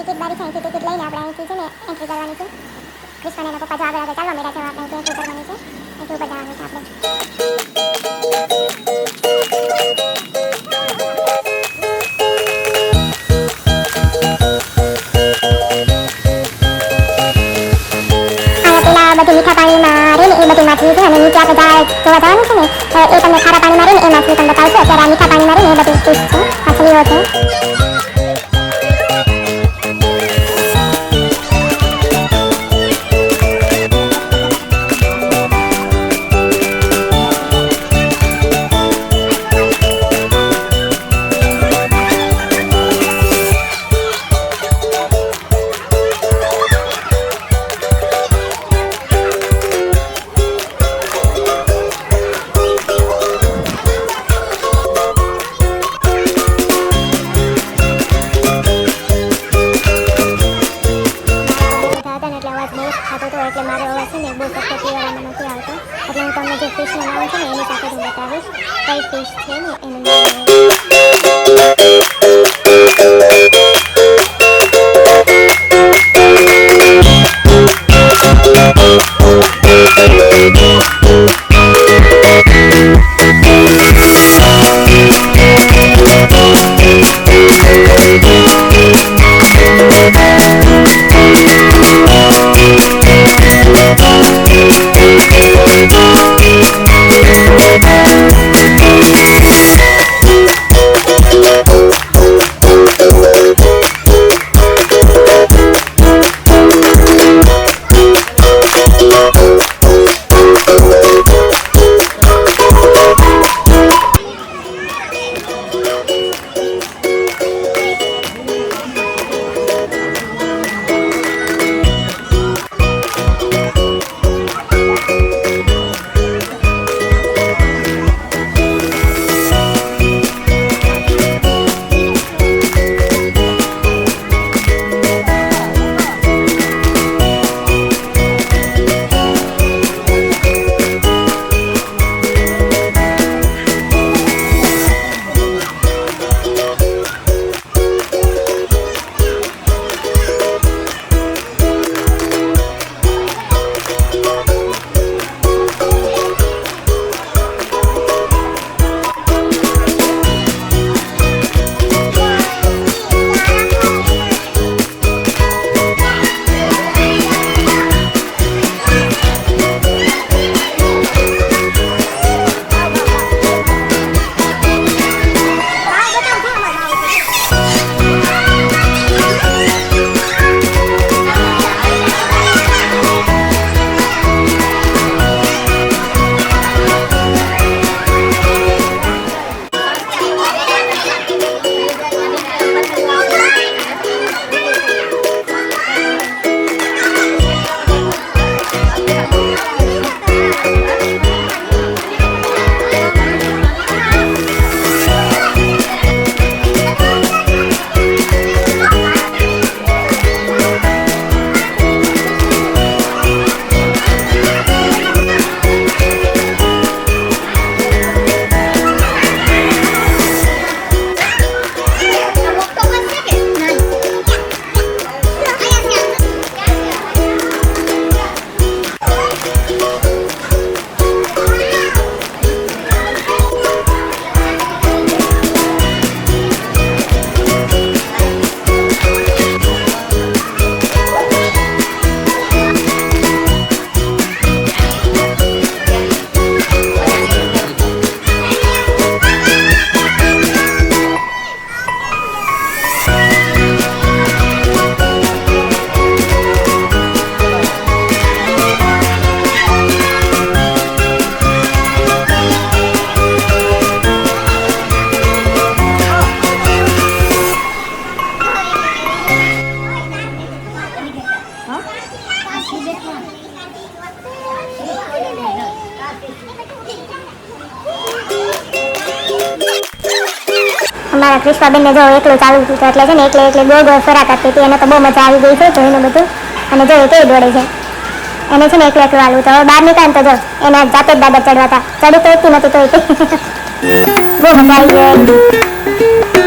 Ticket બારી છે અહીંથી ટિકિટ લઈને આપણે અહીંથી છે ને એન્ટ્રી કરવાની છે. ક્રિસ્પન એના પપ્પા જો આગળ આગળ ચાલવા મળ્યા છે. આપણે અહીંથી એન્ટ્રી કરવાની છે. અહીંથી ઉપર જવાનું છે આપણે. બધી મીઠા પાણીમાં રહીને એ બધી માછલી છે અને નીચે આપણે જોવા જવાનું છે ને એ તમને ખારા પાણીમાં રહીને એ માછલી તમને બતાવશે. અત્યારે આ મીઠા પાણીમાં રહીને એ બધી ફિશ છે, માછલીઓ છે. એટલે મારો અવાજ છે ને બહુ સખત ક્લિયરમાં નથી આવતો. એટલે હું તમને જે ફિશનું નામ છે ને એની સાથે હું બતાવીશ કઈ ફિશ છે ને એનું નામ. અમારા ક્રિસ્પાબેનને જો એકલું ચાલુ હતું એટલે છે ને એટલે ગોળ ગોળ ફરા કરતી હતી. એને તો બહુ મજા આવી ગઈ છે જોઈને બધું. અને જો એ કેવી દોડે છે, એને છે ને એકલું હાલવું તો હવે બહાર નીકળે તો જો એના જાતે જ દાદા ચડવાતા. ચડી તો એકથી નથી તો બહુ મજા આવી ગઈ.